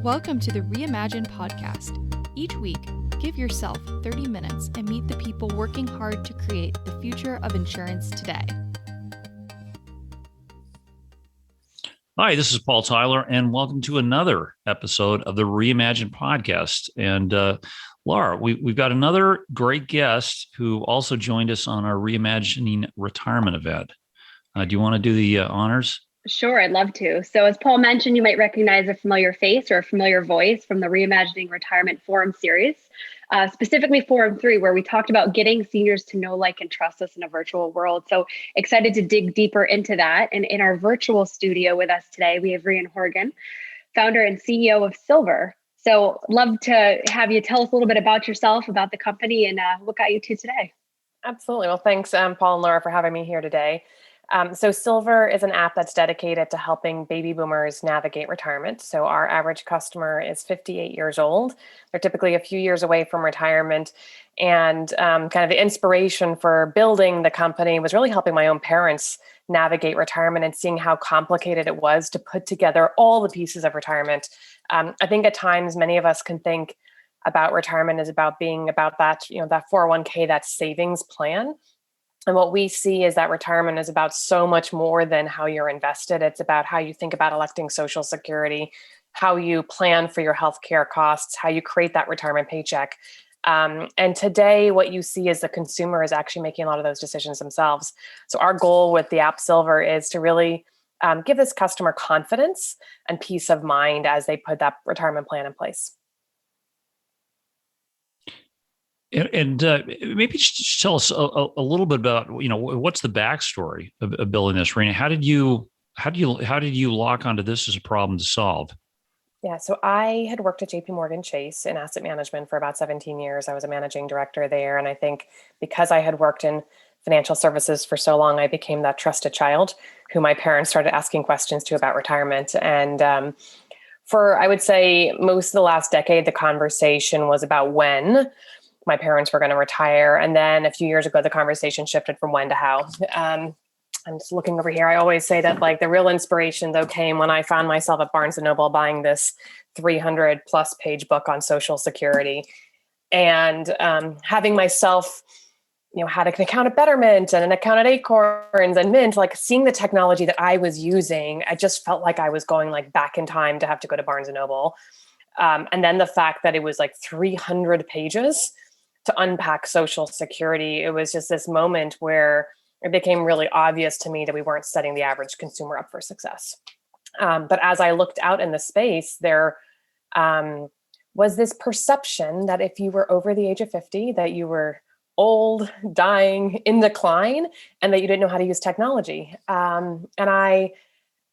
Welcome to the Reimagine podcast. Each week, give yourself 30 minutes and meet the people working hard to create the future of insurance today. Hi, this is Paul Tyler, and welcome to another episode of the Reimagine podcast. And Laura, we've got another great guest who also joined us on our Reimagining Retirement event. Do you want to do the honors? Sure, I'd love to. So as Paul mentioned, you might recognize a familiar face or a familiar voice from the Reimagining Retirement Forum series, specifically Forum 3, where we talked about getting seniors to know, like, and trust us in a virtual world. So excited to dig deeper into that. And in our virtual studio with us today, we have Rhian Horgan, founder and CEO of Silvur. So love to have you tell us a little bit about yourself, about the company, and what got you to today. Absolutely. Well, thanks, Paul and Laura, for having me here today. So Silvur is an app that's dedicated to helping baby boomers navigate retirement. So our average customer is 58 years old. They're typically a few years away from retirement. And kind of the inspiration for building the company was really helping my own parents navigate retirement and seeing how complicated it was to put together all the pieces of retirement. I think at times many of us can think about retirement as about being about that, that 401k, that savings plan. And what we see is that retirement is about so much more than how you're invested. It's about how you think about electing Social Security, how you plan for your healthcare costs, how you create that retirement paycheck. And today, what you see is the consumer is actually making a lot of those decisions themselves. So our goal with the app Silvur is to really give this customer confidence and peace of mind as they put that retirement plan in place. And maybe just tell us a little bit about, what's the backstory of building this, Rhian? How did you lock onto this as a problem to solve? Yeah, so I had worked at JP Chase in asset management for about 17 years. I was a managing director there. And I think because I had worked in financial services for so long, I became that trusted child who my parents started asking questions to about retirement. And for, I would say, most of the last decade, the conversation was about when my parents were going to retire. And then a few years ago, the conversation shifted from when to how. I'm just looking over here. I always say that, like, the real inspiration, though, came when I found myself at Barnes & Noble buying this 300 plus page book on Social Security, and having myself, had an account at Betterment and an account at Acorns and Mint, like seeing the technology that I was using, I just felt like I was going back in time to have to go to Barnes & Noble. And then the fact that it was 300 pages to unpack Social Security, it was just this moment where it became really obvious to me that we weren't setting the average consumer up for success. But as I looked out in the space, there was this perception that if you were over the age of 50, that you were old, dying, in decline, and that you didn't know how to use technology. And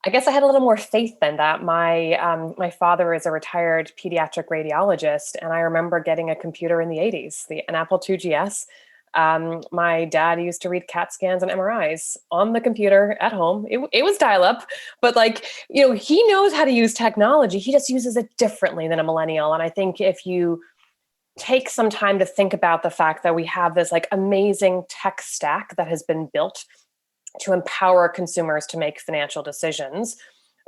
I guess I had a little more faith than that. My father is a retired pediatric radiologist, and I remember getting a computer in the 80s, an Apple IIgs. My dad used to read CAT scans and MRIs on the computer at home. It was dial-up, but he knows how to use technology. He just uses it differently than a millennial. And I think if you take some time to think about the fact that we have this amazing tech stack that has been built to empower consumers to make financial decisions.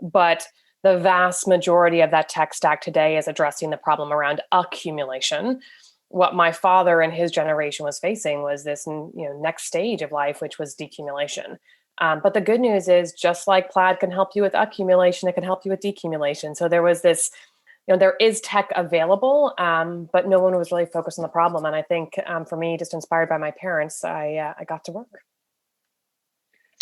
But the vast majority of that tech stack today is addressing the problem around accumulation. What my father and his generation was facing was this next stage of life, which was decumulation. But the good news is, just like Plaid can help you with accumulation, it can help you with decumulation. So there was this, there is tech available, but no one was really focused on the problem. And I think for me, just inspired by my parents, I got to work.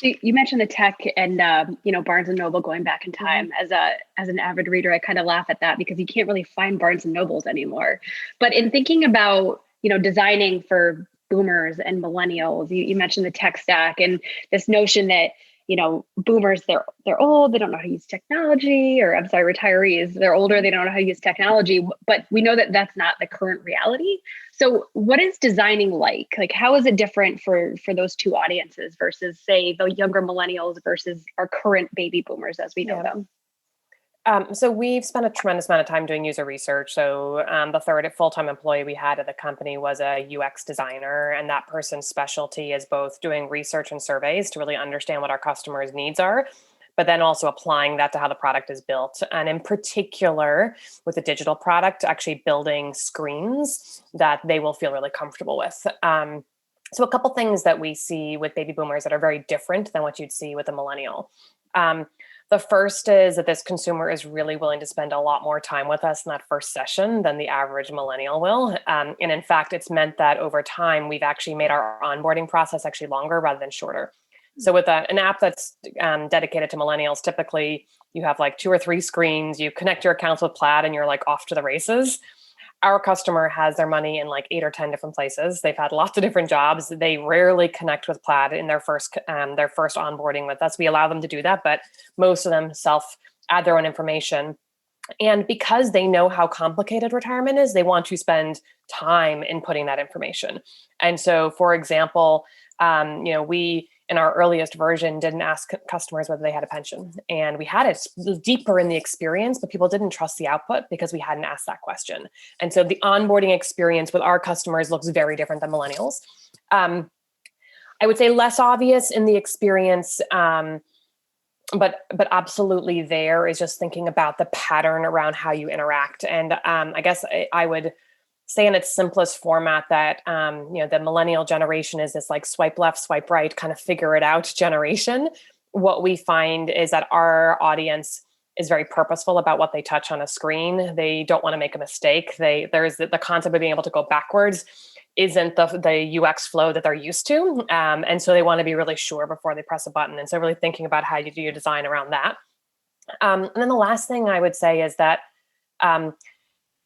You mentioned the tech and, Barnes & Noble going back in time. Mm-hmm. As an avid reader, I kind of laugh at that because you can't really find Barnes & Nobles anymore. But in thinking about, designing for boomers and millennials, you mentioned the tech stack and this notion that, boomers, they're old, they don't know how to use technology, or I'm sorry, retirees, they're older, they don't know how to use technology, but we know that that's not the current reality. So what is designing like? How is it different for those two audiences versus, say, the younger millennials versus our current baby boomers as we know them? So we've spent a tremendous amount of time doing user research. So the third full-time employee we had at the company was a UX designer, and that person's specialty is both doing research and surveys to really understand what our customers' needs are, but then also applying that to how the product is built. And in particular, with the digital product, actually building screens that they will feel really comfortable with. So a couple things that we see with baby boomers that are very different than what you'd see with a millennial. The first is that this consumer is really willing to spend a lot more time with us in that first session than the average millennial will. And in fact, it's meant that over time, we've actually made our onboarding process actually longer rather than shorter. So with an app that's dedicated to millennials, typically you have like 2 or 3 screens, you connect your accounts with Plaid and you're like off to the races. Our customer has their money in like 8 or 10 different places. They've had lots of different jobs. They rarely connect with Plaid in their first onboarding with us. We allow them to do that, but most of them add their own information. And because they know how complicated retirement is, they want to spend time in putting that information. And so, for example, we in our earliest version didn't ask customers whether they had a pension, and we had it deeper in the experience, but people didn't trust the output because we hadn't asked that question. And so the onboarding experience with our customers looks very different than millennials. I would say less obvious in the experience, but absolutely there is just thinking about the pattern around how you interact. And I guess I would say in its simplest format that, the millennial generation is this like swipe left, swipe right, kind of figure it out generation. What we find is that our audience is very purposeful about what they touch on a screen. They don't want to make a mistake. There's the concept of being able to go backwards isn't the UX flow that they're used to. And so they want to be really sure before they press a button. And so really thinking about how you do your design around that. And then the last thing I would say is that,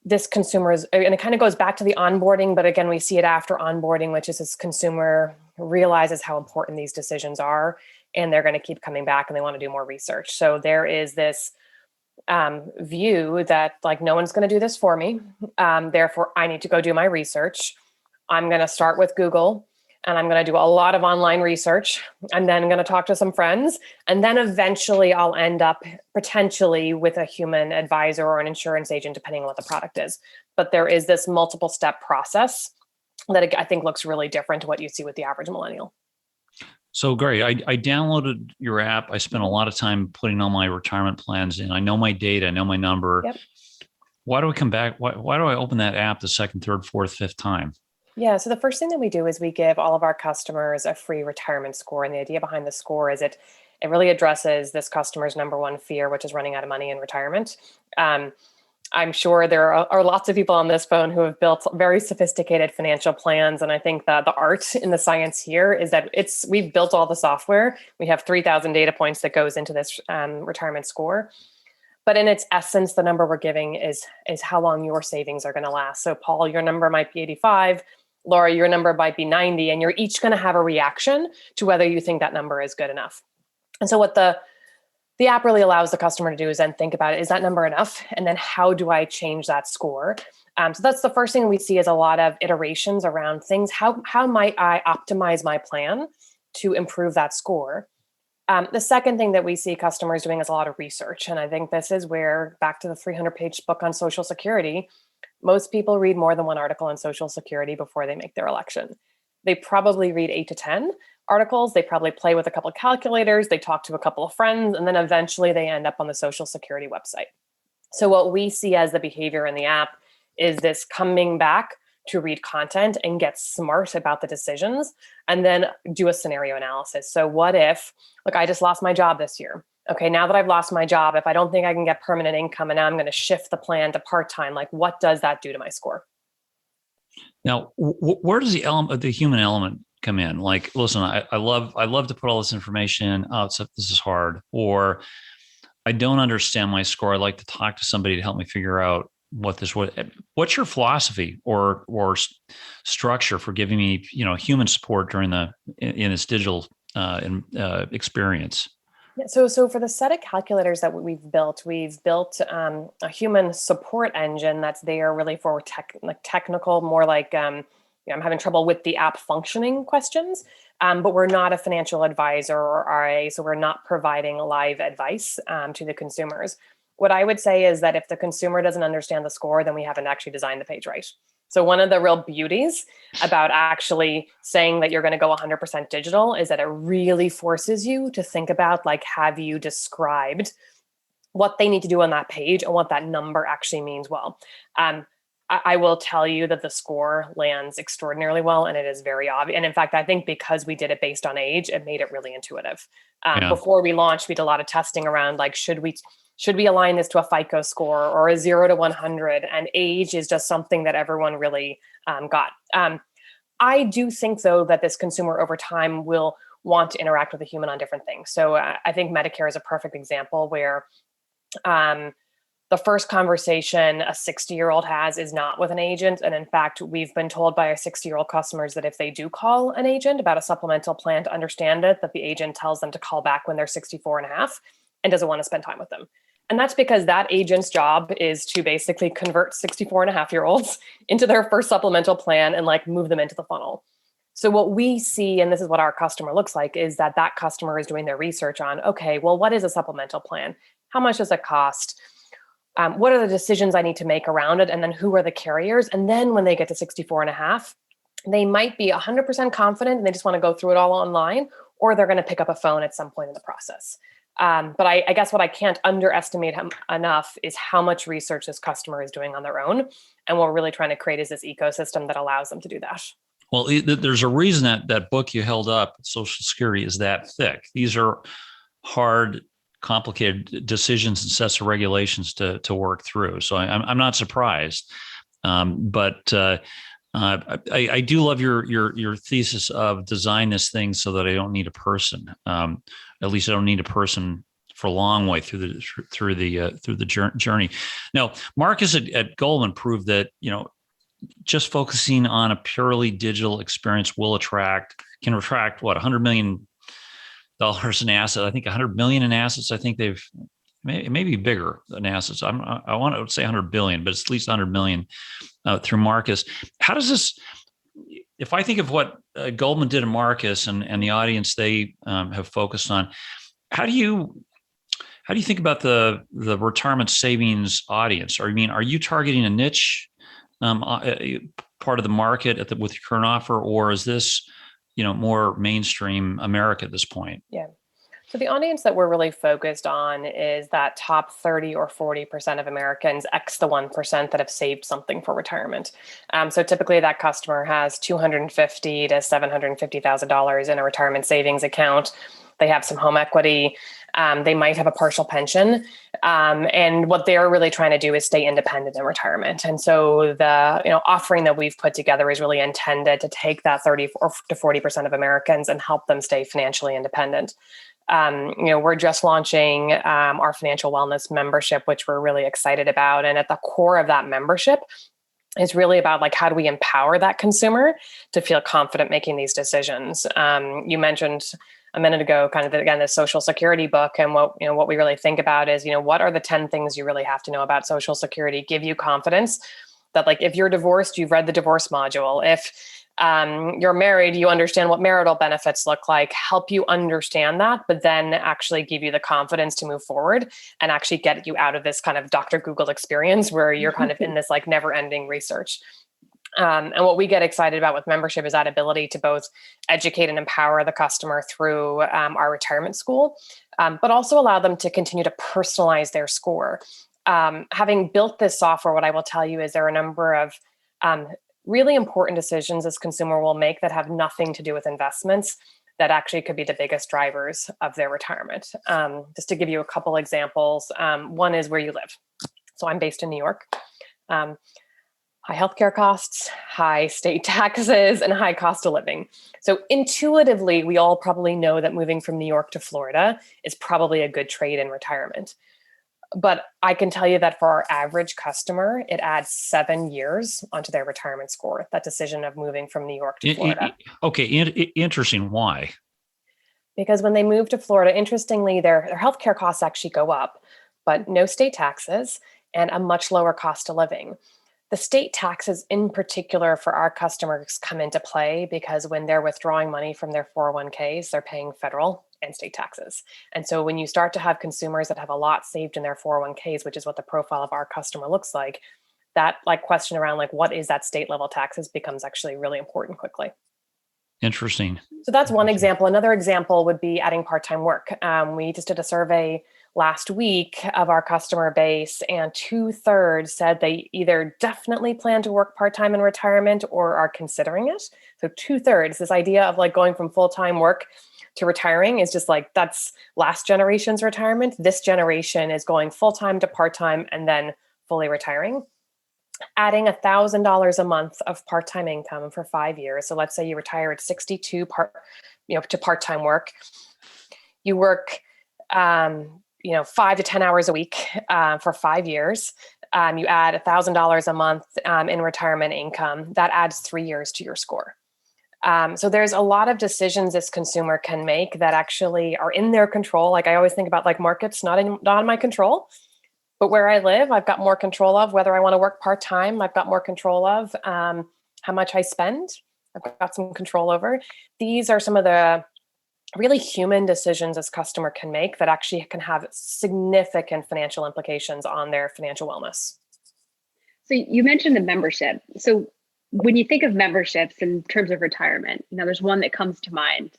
this consumer is, and it kind of goes back to the onboarding, but again, we see it after onboarding, which is this consumer realizes how important these decisions are, and they're going to keep coming back and they want to do more research. So there is this view that like, no one's going to do this for me. Therefore, I need to go do my research. I'm going to start with Google, and I'm going to do a lot of online research. I'm then going to talk to some friends. And then eventually I'll end up potentially with a human advisor or an insurance agent, depending on what the product is. But there is this multiple step process that I think looks really different to what you see with the average millennial. So great. I downloaded your app. I spent a lot of time putting all my retirement plans in. I know my data, I know my number. Yep. Why do I come back? Why do I open that app the second, third, fourth, fifth time? Yeah. So the first thing that we do is we give all of our customers a free retirement score. And the idea behind the score is it really addresses this customer's number one fear, which is running out of money in retirement. I'm sure there are lots of people on this phone who have built very sophisticated financial plans. And I think that the art in the science here is that we've built all the software. We have 3,000 data points that goes into this retirement score. But in its essence, the number we're giving is how long your savings are going to last. So Paul, your number might be 85. Laura, your number might be 90, and you're each going to have a reaction to whether you think that number is good enough. And so what the app really allows the customer to do is then think about it, is that number enough? And then how do I change that score? So that's the first thing we see is a lot of iterations around things. How might I optimize my plan to improve that score? The second thing that we see customers doing is a lot of research. And I think this is where, back to the 300-page book on Social Security, most people read more than one article on Social Security before they make their election. They probably read 8 to 10 articles. They probably play with a couple of calculators. They talk to a couple of friends, and then eventually they end up on the Social Security website. So what we see as the behavior in the app is this coming back to read content and get smart about the decisions and then do a scenario analysis. So what if, look, I just lost my job this year. Okay, now that I've lost my job, if I don't think I can get permanent income and now I'm going to shift the plan to part-time, like what does that do to my score? Now, where does the human element come in? Like, listen, I love to put all this information in. Oh, this is hard. Or I don't understand my score. I'd like to talk to somebody to help me figure out what's your philosophy or structure for giving me, human support during in this digital experience? So for the set of calculators that we've built a human support engine that's there really for technical, more like I'm having trouble with the app functioning questions, but we're not a financial advisor or RA, so we're not providing live advice to the consumers. What I would say is that if the consumer doesn't understand the score, then we haven't actually designed the page right. So one of the real beauties about actually saying that you're going to go 100% digital is that it really forces you to think about, like, have you described what they need to do on that page and what that number actually means well. I will tell you that the score lands extraordinarily well, and it is very obvious. And in fact, I think because we did it based on age, it made it really intuitive. Before we launched, we did a lot of testing around, like, should we align this to a FICO score or a 0 to 100? And age is just something that everyone really got. I do think, though, that this consumer over time will want to interact with a human on different things. So I think Medicare is a perfect example where the first conversation a 60-year-old has is not with an agent. And in fact, we've been told by our 60-year-old customers that if they do call an agent about a supplemental plan to understand it, that the agent tells them to call back when they're 64 and a half and doesn't want to spend time with them. And that's because that agent's job is to basically convert 64 and a half year olds into their first supplemental plan and, like, move them into the funnel. So what we see, and this is what our customer looks like, is that customer is doing their research on, okay, well, what is a supplemental plan? How much does it cost? What are the decisions I need to make around it? And then who are the carriers? And then when they get to 64 and a half, they might be 100% confident and they just want to go through it all online, or they're going to pick up a phone at some point in the process. But I guess what I can't underestimate enough is how much research this customer is doing on their own. And what we're really trying to create is this ecosystem that allows them to do that. Well, there's a reason that book you held up, Social Security, is that thick. These are hard, complicated decisions and sets of regulations to work through. So I'm not surprised. But I do love your thesis of design this thing so that I don't need a person. At least I don't need a person for a long way through the journey. Now, Marcus at Goldman proved that, just focusing on a purely digital experience can attract what, $100 million in assets. I think 100 million in assets. I think they've maybe bigger than assets. I want to say 100 billion, but it's at least 100 million through Marcus. How does this? If I think of what Goldman did in Marcus and the audience they have focused on, how do you think about the retirement savings audience? Or, are you targeting a niche part of the market with your current offer, or is this more mainstream America at this point? Yeah. So the audience that we're really focused on is that top 30 or 40% of Americans, X the 1% that have saved something for retirement. So typically that customer has $250,000 to $750,000 in a retirement savings account. They have some home equity. They might have a partial pension. And what they're really trying to do is stay independent in retirement. And so the offering that we've put together is really intended to take that 30 to 40% of Americans and help them stay financially independent. We're just launching our financial wellness membership, which we're really excited about. And at the core of that membership is really about, like, how do we empower that consumer to feel confident making these decisions? You mentioned a minute ago, kind of, again, the Social Security book. And what we really think about is, what are the 10 things you really have to know about Social Security, give you confidence that, like, if you're divorced, you've read the divorce module. If you're married, you understand what marital benefits look like, help you understand that, but then actually give you the confidence to move forward and actually get you out of this kind of Dr. Google experience where you're kind of in this, like, never ending research. And what we get excited about with membership is that ability to both educate and empower the customer through our retirement school, but also allow them to continue to personalize their score. Having built this software, what I will tell you is there are a number of really important decisions this consumer will make that have nothing to do with investments that actually could be the biggest drivers of their retirement. Just to give you a couple examples, one is where you live. So I'm based in New York. High healthcare costs, high state taxes, and high cost of living. So intuitively, we all probably know that moving from New York to Florida is probably a good trade in retirement. But I can tell you that for our average customer, it adds 7 years onto their retirement score, that decision of moving from New York to Florida. Okay, interesting. Why? Because when they move to Florida, interestingly, their healthcare costs actually go up, but no state taxes and a much lower cost of living. The state taxes in particular for our customers come into play because when they're withdrawing money from their 401ks, they're paying federal and state taxes. And so when you start to have consumers that have a lot saved in their 401ks, which is what the profile of our customer looks like, that like question around like, what is that state level taxes becomes actually really important quickly. Interesting. So that's one example. Another example would be adding part-time work. We just did a survey last week of our customer base, and 2/3 said they either definitely plan to work part-time in retirement or are considering it. So 2/3, this idea of like going from full-time work to retiring is just like, that's last generation's retirement. This generation is going full-time to part-time and then fully retiring. Adding $1,000 a month of part-time income for 5 years. So let's say you retire at 62 to part-time work. You work, 5 to 10 hours a week for 5 years. You add $1,000 a month in retirement income. That adds 3 years to your score. So there's a lot of decisions this consumer can make that actually are in their control. Like I always think about like markets, not in my control. But where I live, I've got more control of whether I want to work part-time. I've got more control of how much I spend. I've got some control over. These are some of the really human decisions this customer can make that actually can have significant financial implications on their financial wellness. So you mentioned the membership. So when you think of memberships in terms of retirement, there's one that comes to mind,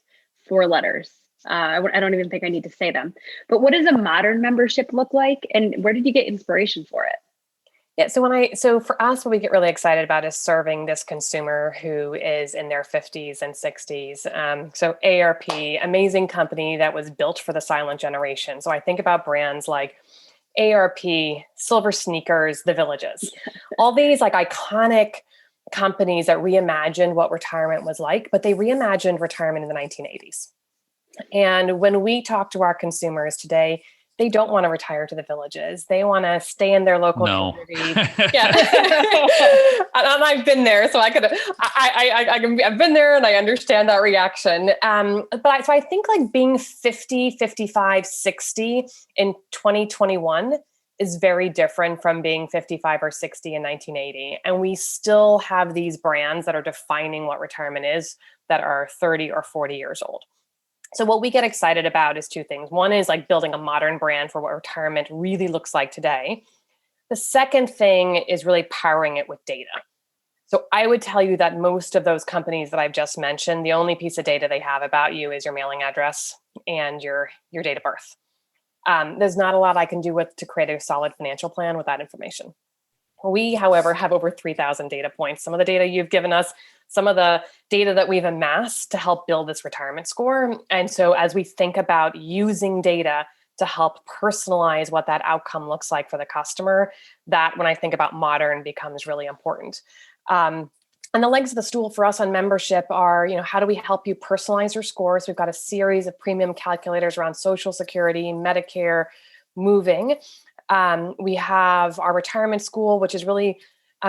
4 letters. I don't even think I need to say them. But what does a modern membership look like, and where did you get inspiration for it? Yeah, so for us, what we get really excited about is serving this consumer who is in their 50s and 60s. So ARP, amazing company that was built for the silent generation. So I think about brands like ARP, Silvur Sneakers, The Villages, all these like iconic companies that reimagined what retirement was like, but they reimagined retirement in the 1980s. And when we talk to our consumers today, they don't want to retire to the Villages. They want to stay in their local community. Yeah. And I've been there, so I've been there and I understand that reaction. So I think like being 50, 55, 60 in 2021 is very different from being 55 or 60 in 1980. And we still have these brands that are defining what retirement is that are 30 or 40 years old. So what we get excited about is 2 things. One is like building a modern brand for what retirement really looks like today. The second thing is really powering it with data. So I would tell you that most of those companies that I've just mentioned, the only piece of data they have about you is your mailing address and your date of birth. There's not a lot I can do to create a solid financial plan with that information. We, however, have over 3,000 data points. Some of the data you've given us, some of the data that we've amassed to help build this retirement score. And so as we think about using data to help personalize what that outcome looks like for the customer, that when I think about modern becomes really important. And the legs of the stool for us on membership are, how do we help you personalize your scores? We've got a series of premium calculators around Social Security, Medicare, moving. We have our retirement school, which is really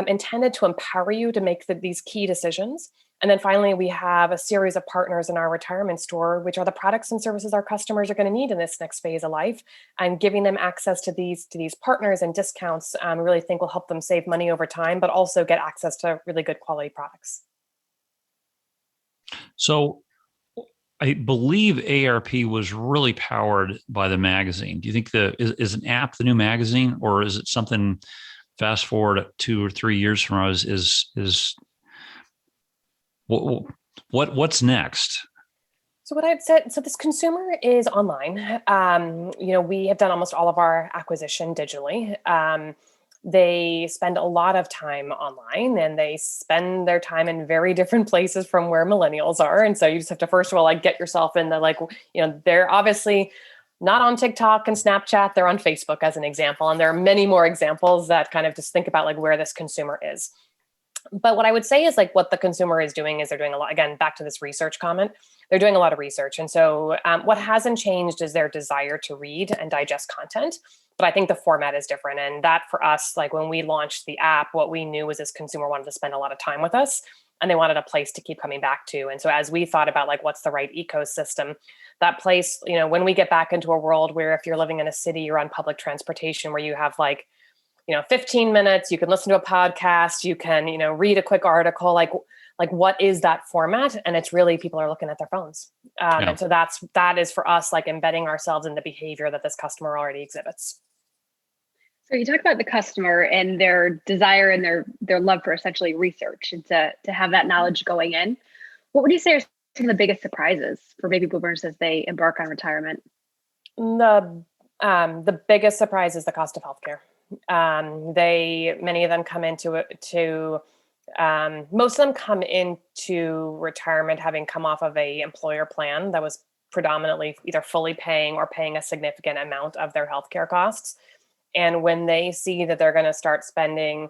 intended to empower you to make these key decisions. And then finally, we have a series of partners in our retirement store, which are the products and services our customers are going to need in this next phase of life. And giving them access to these partners and discounts, I really think will help them save money over time, but also get access to really good quality products. So I believe ARP was really powered by the magazine. Do you think is an app the new magazine, or is it something fast forward 2 or 3 years from now is what's next? So what I've said, so this consumer is online. We have done almost all of our acquisition digitally. They spend a lot of time online, and they spend their time in very different places from where millennials are. And so you just have to, first of all, like get yourself in they're obviously not on TikTok and Snapchat, they're on Facebook as an example. And there are many more examples that kind of just think about like where this consumer is. But what I would say is like what the consumer is doing is they're doing a lot, again, back to this research comment, they're doing a lot of research. And so what hasn't changed is their desire to read and digest content. But I think the format is different. And that for us, like when we launched the app, what we knew was this consumer wanted to spend a lot of time with us and they wanted a place to keep coming back to. And so as we thought about like, what's the right ecosystem, that place, when we get back into a world where if you're living in a city, you're on public transportation where you have 15 minutes, you can listen to a podcast, you can, read a quick article, like what is that format? And it's really, people are looking at their phones. And so that is for us, like embedding ourselves in the behavior that this customer already exhibits. So you talk about the customer and their desire and their love for essentially research and to have that knowledge going in. What would you say are some of the biggest surprises for baby boomers as they embark on retirement? The biggest surprise is the cost of healthcare. Many of them come into it most of them come into retirement having come off of a employer plan that was predominantly either fully paying or paying a significant amount of their healthcare costs. And when they see that they're going to start spending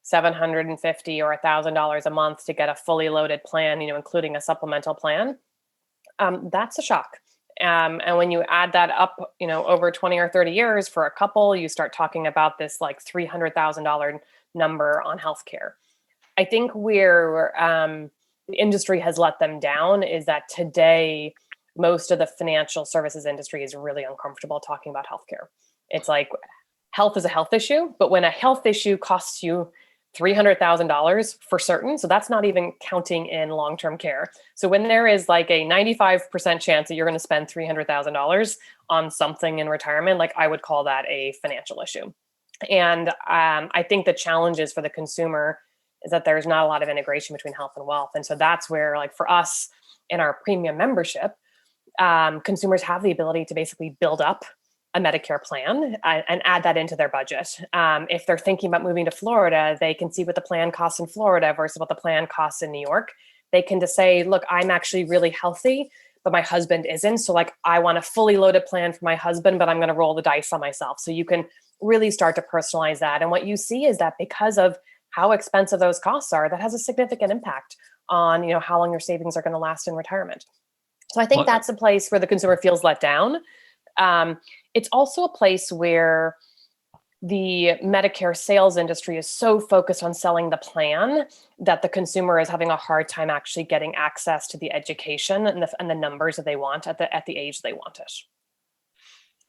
$750 or $1,000 a month to get a fully loaded plan, including a supplemental plan, that's a shock. And when you add that up, over 20 or 30 years for a couple, you start talking about this like $300,000 number on healthcare. I think where the industry has let them down is that today, most of the financial services industry is really uncomfortable talking about healthcare. It's like health is a health issue, but when a health issue costs you $300,000 for certain, so that's not even counting in long-term care. So when there is like a 95% chance that you're going to spend $300,000 on something in retirement, like I would call that a financial issue. And I think the challenges for the consumer is that there's not a lot of integration between health and wealth. And so that's where, like for us in our premium membership, consumers have the ability to basically build up a Medicare plan and add that into their budget. If they're thinking about moving to Florida, they can see what the plan costs in Florida versus what the plan costs in New York. They can just say, look, I'm actually really healthy, but my husband isn't. So like, I want a fully loaded plan for my husband, but I'm going to roll the dice on myself. So you can really start to personalize that. And what you see is that because of how expensive those costs are, that has a significant impact on, how long your savings are going to last in retirement. So I think that's a place where the consumer feels let down. It's also a place where the Medicare sales industry is so focused on selling the plan that the consumer is having a hard time actually getting access to the education and the numbers that they want at the age they want it.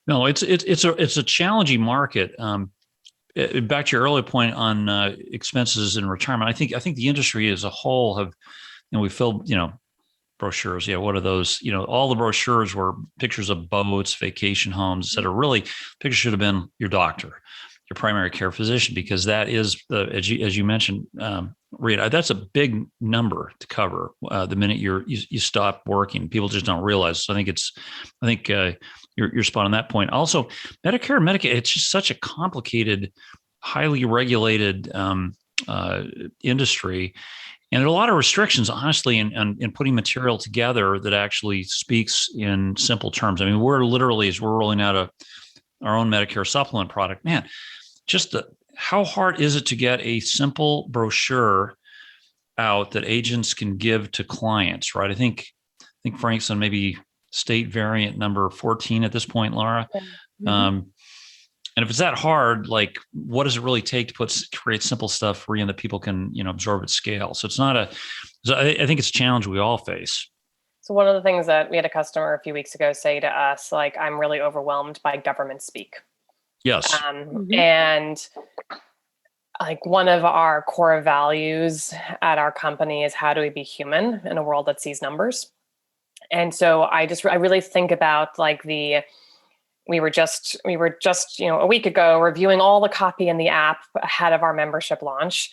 No, it's a challenging market. Back to your earlier point on expenses in retirement, I think the industry as a whole have, we filled, brochures. Yeah. What are those? All the brochures were pictures of boats, vacation homes, et cetera. Really, pictures should have been your doctor, your primary care physician, because that is, as you mentioned, Rhian, that's a big number to cover the minute you stop working. People just don't realize. So I think you're spot on that point. Also, Medicare and Medicaid, it's just such a complicated, highly regulated industry. And there are a lot of restrictions, honestly, in putting material together that actually speaks in simple terms. I mean, we're literally, as we're rolling out our own Medicare supplement product, man, just how hard is it to get a simple brochure out that agents can give to clients, right? I think Frank's on maybe state variant number 14 at this point, Laura. Mm-hmm. And if it's that hard, like, what does it really take to create simple stuff, Rhian, that people can, absorb at scale? So it's not I think it's a challenge we all face. So one of the things that we had a customer a few weeks ago say to us, like, I'm really overwhelmed by government speak. Yes. And like one of our core values at our company is how do we be human in a world that sees numbers? And so I really think about like we were just, a week ago reviewing all the copy in the app ahead of our membership launch.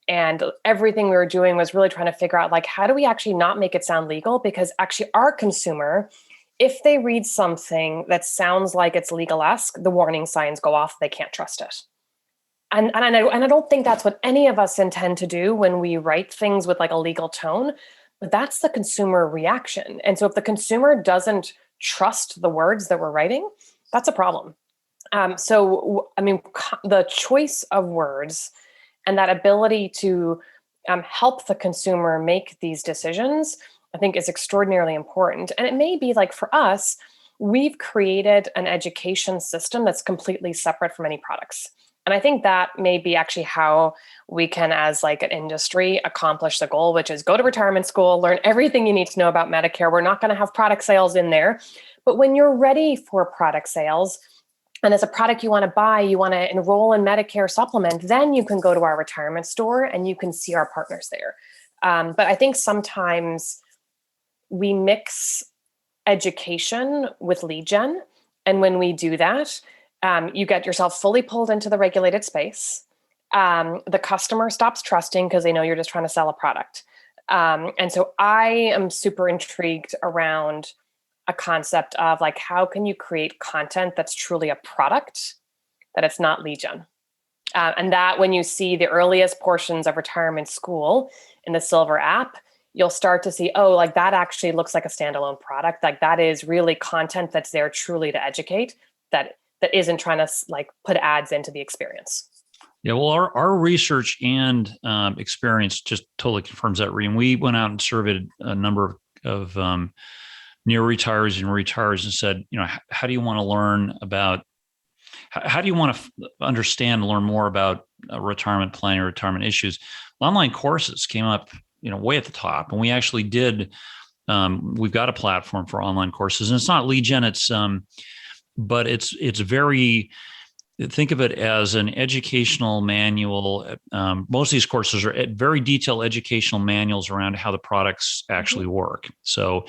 And everything we were doing was really trying to figure out, like, how do we actually not make it sound legal? Because actually our consumer, if they read something that sounds like it's legal-esque, the warning signs go off, they can't trust it. And I don't think that's what any of us intend to do when we write things with like a legal tone, but that's the consumer reaction. And so if the consumer doesn't trust the words that we're writing, that's a problem. The choice of words and that ability to help the consumer make these decisions, I think is extraordinarily important. And it may be like for us, we've created an education system that's completely separate from any products. And I think that may be actually how we can, as like an industry, accomplish the goal, which is go to retirement school, learn everything you need to know about Medicare. We're not going to have product sales in there. But when you're ready for product sales, and as a product you want to buy, you want to enroll in Medicare supplement, then you can go to our retirement store and you can see our partners there. But I think sometimes we mix education with lead gen. And when we do that, You get yourself fully pulled into the regulated space. The customer stops trusting because they know you're just trying to sell a product. And so I am super intrigued around a concept of like, how can you create content that's truly a product, that it's not lead gen? And that when you see the earliest portions of retirement school in the Silvur app, you'll start to see, oh, like that actually looks like a standalone product. Like that is really content that's there truly to educate, that isn't trying to like put ads into the experience. Yeah, well, our research and experience just totally confirms that, Rhian. We went out and surveyed a number of near retirees and retirees and said, how do you want to learn about, how do you want to understand and learn more about retirement planning, retirement issues? Online courses came up, way at the top, and we actually did. We've got a platform for online courses, and it's not lead gen. But it's very. Think of it as an educational manual. Most of these courses are very detailed educational manuals around how the products actually work. So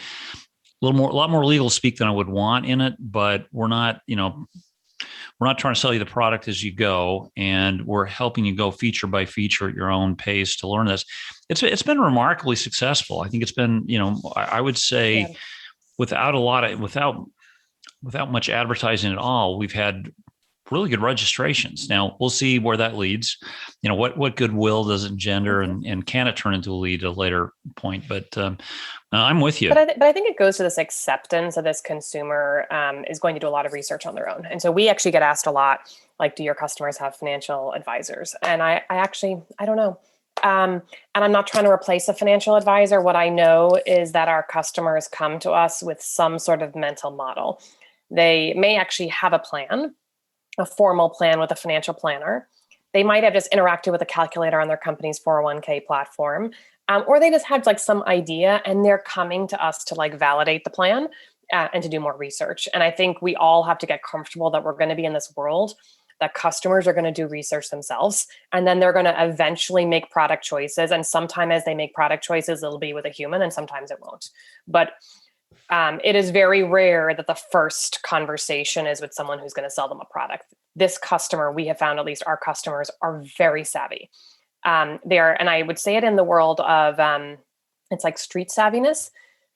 a lot more legal speak than I would want in it, but we're not trying to sell you the product as you go, and we're helping you go feature by feature at your own pace to learn this. It's been remarkably successful. I think it's been, I would say, without much advertising at all, we've had really good registrations. Now we'll see where that leads. What goodwill does it engender, and can it turn into a lead at a later point? But I'm with you. But I think it goes to this acceptance of this consumer is going to do a lot of research on their own. And so we actually get asked a lot, like, do your customers have financial advisors? And I don't know. And I'm not trying to replace a financial advisor. What I know is that our customers come to us with some sort of mental model. They may actually have a plan, a formal plan with a financial planner. They might have just interacted with a calculator on their company's 401k platform, or they just had like some idea and they're coming to us to like validate the plan and to do more research. And I think we all have to get comfortable that we're going to be in this world that customers are going to do research themselves, and then they're going to eventually make product choices. And sometimes as they make product choices, it'll be with a human, and sometimes it won't. But it is very rare that the first conversation is with someone who's going to sell them a product. This customer, we have found, at least our customers, are very savvy. They are, and I would say it in the world of, it's like street savviness.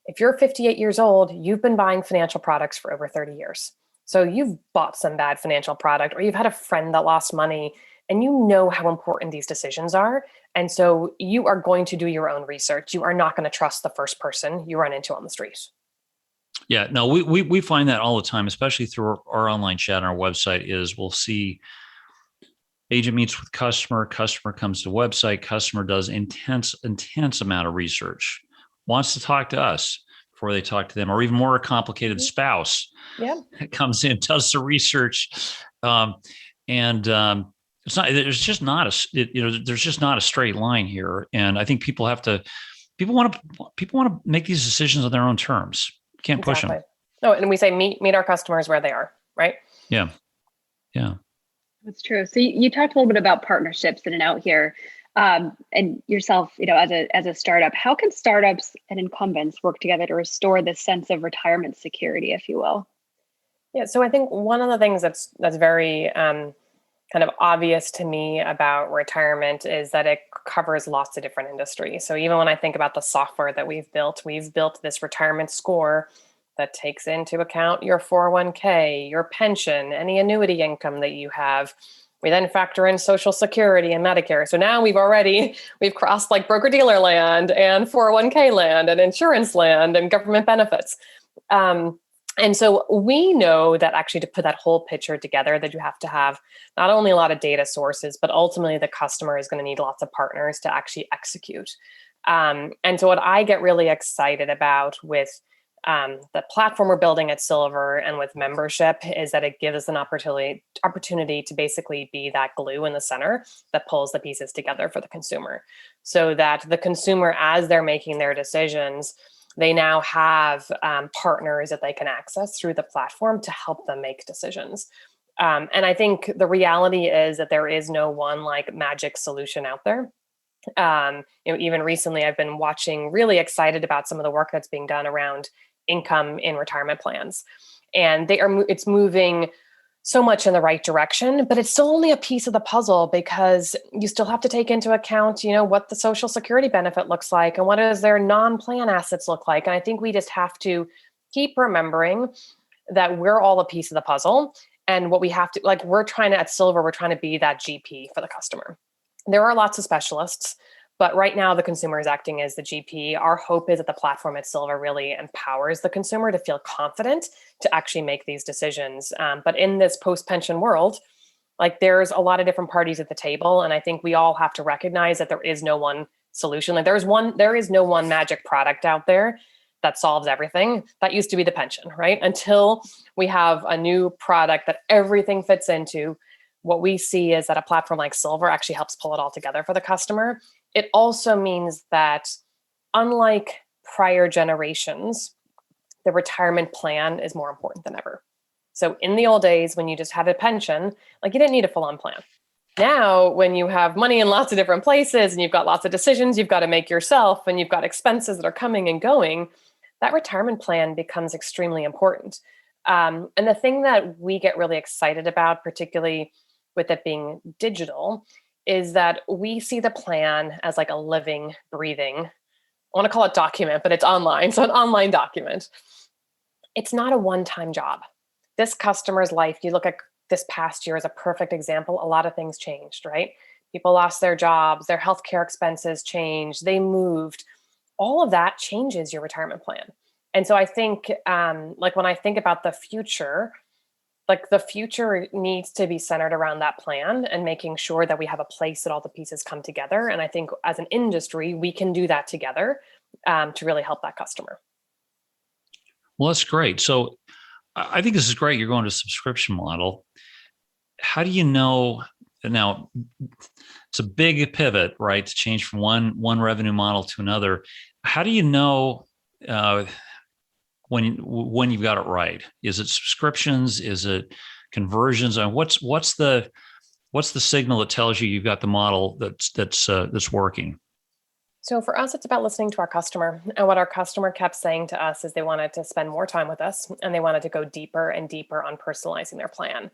If you're 58 years old, you've been buying financial products for over 30 years. So you've bought some bad financial product, or you've had a friend that lost money, and you know how important these decisions are. And so you are going to do your own research. You are not going to trust the first person you run into on the street. Yeah, no, we find that all the time, especially through our online chat on our website. Is we'll see agent meets with customer comes to website, customer does intense amount of research, wants to talk to us before they talk to them, or even more complicated spouse comes in, does the research, it's not. There's just not a straight line here, and I think people want to make these decisions on their own terms. Can't push them. No, and we say meet our customers where they are, right? Yeah. That's true. So you talked a little bit about partnerships in and out here, and yourself, as a startup. How can startups and incumbents work together to restore this sense of retirement security, if you will? Yeah. So I think one of the things that's very kind of obvious to me about retirement is that it covers lots of different industries. So even when I think about the software that we've built this retirement score that takes into account your 401k, your pension, any annuity income that you have. We then factor in Social Security and Medicare. So now we've crossed like broker-dealer land and 401k land and insurance land and government benefits. And so we know that actually to put that whole picture together, that you have to have not only a lot of data sources, but ultimately the customer is going to need lots of partners to actually execute. And so what I get really excited about with the platform we're building at Silvur and with membership is that it gives us an opportunity to basically be that glue in the center that pulls the pieces together for the consumer, so that the consumer, as they're making their decisions, they now have partners that they can access through the platform to help them make decisions. And I think the reality is that there is no one like magic solution out there. Even recently, I've been really excited about some of the work that's being done around income in retirement plans. And it's moving so much in the right direction, but it's still only a piece of the puzzle because you still have to take into account, what the Social Security benefit looks like and what does their non-plan assets look like. And I think we just have to keep remembering that we're all a piece of the puzzle. And what we have to, at Silvur, we're trying to be that GP for the customer. There are lots of specialists, but right now the consumer is acting as the GP. Our hope is that the platform at Silvur really empowers the consumer to feel confident to actually make these decisions. But in this post-pension world, there's a lot of different parties at the table. And I think we all have to recognize that there is no one solution. There is no one magic product out there that solves everything. That used to be the pension, right? Until we have a new product that everything fits into, what we see is that a platform like Silvur actually helps pull it all together for the customer. It also means that unlike prior generations, the retirement plan is more important than ever. So in the old days, when you just had a pension, you didn't need a full-on plan. Now, when you have money in lots of different places and you've got lots of decisions you've got to make yourself and you've got expenses that are coming and going, that retirement plan becomes extremely important. And the thing that we get really excited about, particularly with it being digital, is that we see the plan as a living, breathing, I want to call it document, but it's online. So an online document. It's not a one-time job. This customer's life, you look at this past year as a perfect example, a lot of things changed, right? People lost their jobs, their healthcare expenses changed, they moved. All of that changes your retirement plan. And so I think, when I think about the future needs to be centered around that plan and making sure that we have a place that all the pieces come together. And I think as an industry, we can do that together to really help that customer. Well, that's great. So I think this is great. You're going to a subscription model. How do you know now? It's a big pivot, right? To change from one revenue model to another. How do you know when you've got it right? Is it subscriptions? Is it conversions? And what's the signal that tells you've got the model that's working? So for us, it's about listening to our customer. And what our customer kept saying to us is they wanted to spend more time with us and they wanted to go deeper and deeper on personalizing their plan.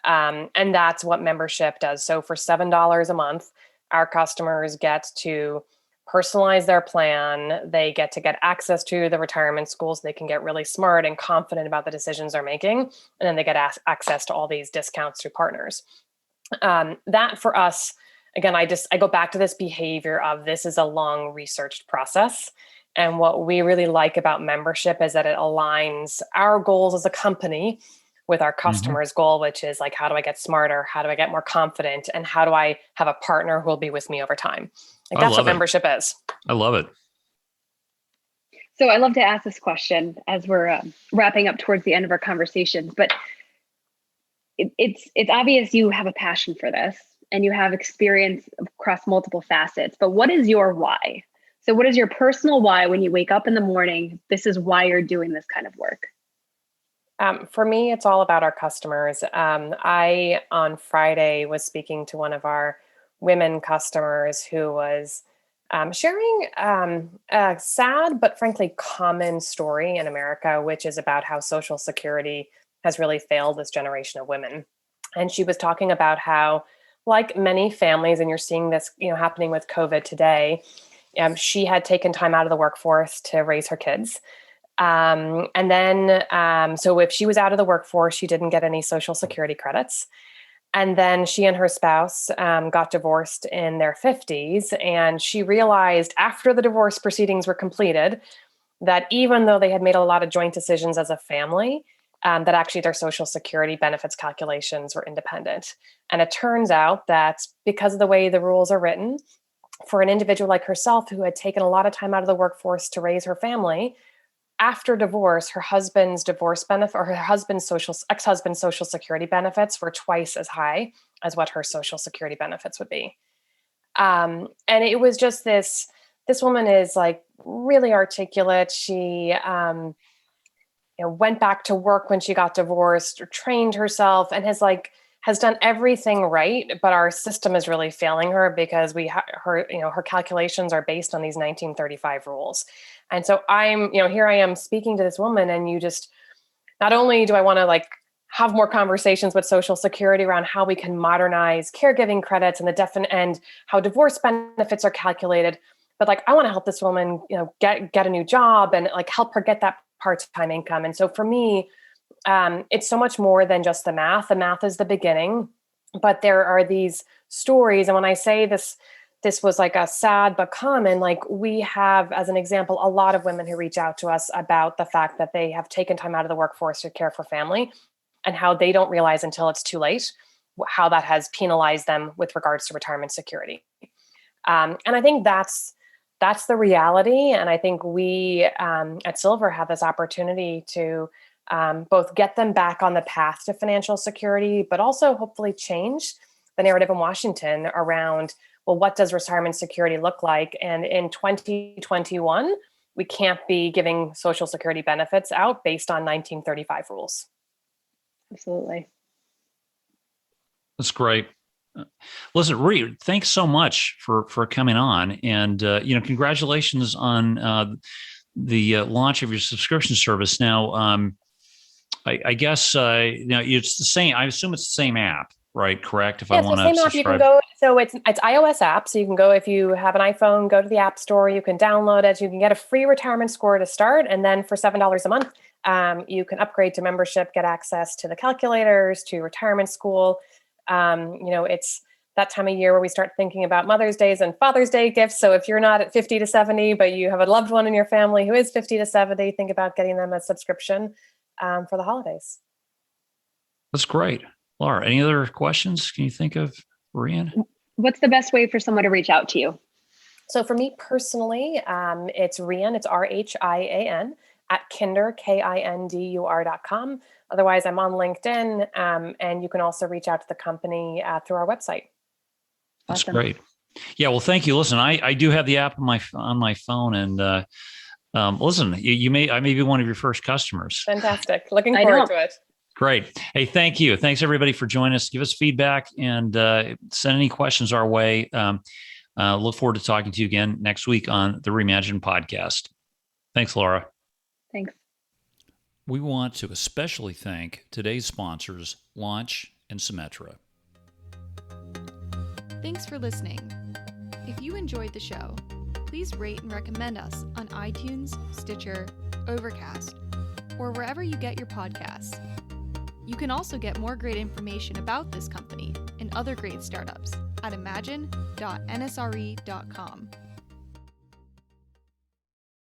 And that's what membership does. So for $7 a month, our customers get to personalize their plan. They get to get access to the retirement schools. They can get really smart and confident about the decisions they're making. And then they get access to all these discounts through partners. That for us, again, I go back to this behavior of this is a long researched process. And what we really like about membership is that it aligns our goals as a company with our customer's goal, which is how do I get smarter? How do I get more confident? And how do I have a partner who will be with me over time? That's what membership is. I love it. So I love to ask this question as we're wrapping up towards the end of our conversations, but it's obvious you have a passion for this and you have experience across multiple facets, but what is your why? So what is your personal why when you wake up in the morning? This is why you're doing this kind of work. For me, it's all about our customers. I, on Friday, was speaking to one of our women customers who was sharing a sad but frankly common story in America, which is about how Social Security has really failed this generation of women. And she was talking about how, like many families, and you're seeing this happening with COVID today, she had taken time out of the workforce to raise her kids. So if she was out of the workforce, she didn't get any Social Security credits. And then she and her spouse got divorced in their 50s. And she realized after the divorce proceedings were completed that even though they had made a lot of joint decisions as a family, that actually their Social Security benefits calculations were independent. And it turns out that because of the way the rules are written, for an individual like herself who had taken a lot of time out of the workforce to raise her family, after divorce, her husband's divorce benefit or her husband's ex-husband's Social Security benefits were twice as high as what her Social Security benefits would be. And it was just this woman is really articulate. She went back to work when she got divorced, or trained herself, and has done everything right, but our system is really failing her because her calculations are based on these 1935 rules. And so here I am speaking to this woman, and not only do I want to have more conversations with Social Security around how we can modernize caregiving credits and how divorce benefits are calculated. But like, I want to help this woman, get a new job and like help her get that part-time income. And so for me, it's so much more than just the math. The math is the beginning, but there are these stories. And when I say this was like a sad but common, like we have, as an example, a lot of women who reach out to us about the fact that they have taken time out of the workforce to care for family and how they don't realize until it's too late how that has penalized them with regards to retirement security. And I think that's the reality. And I think we at Silvur have this opportunity to both get them back on the path to financial security, but also hopefully change the narrative in Washington around, well, what does retirement security look like? And in 2021, we can't be giving Social Security benefits out based on 1935 rules. Absolutely. That's great. Listen, Rhian, thanks so much for coming on, and congratulations on the launch of your subscription service. Now, I guess it's the same. I assume it's the same app, right? Correct? If I want to subscribe. You can go. So it's iOS app. So you can go, if you have an iPhone, go to the App Store. You can download it. You can get a free retirement score to start, and then for $7 a month, you can upgrade to membership, get access to the calculators, to retirement school. It's that time of year where we start thinking about Mother's Days and Father's Day gifts. So if you're not at 50 to 70, but you have a loved one in your family who is 50 to 70, think about getting them a subscription for the holidays. That's great. Laura, any other questions? Can you think of, Rhian? What's the best way for someone to reach out to you? So for me personally, it's Rhian, it's Rhian at Kindur, KINDUR.com. Otherwise, I'm on LinkedIn, and you can also reach out to the company through our website. That's Awesome. great. Yeah, well, thank you. Listen, I do have the app on my phone, and listen, I may be one of your first customers. Fantastic. Looking forward to it. Great. Hey, thank you. Thanks everybody for joining us. Give us feedback and send any questions our way. Look forward to talking to you again next week on the Reimagine podcast. Thanks, Laura. Thanks. We want to especially thank today's sponsors, Launch and Symetra. Thanks for listening. If you enjoyed the show, please rate and recommend us on iTunes, Stitcher, Overcast, or wherever you get your podcasts. You can also get more great information about this company and other great startups at imagine.nsre.com.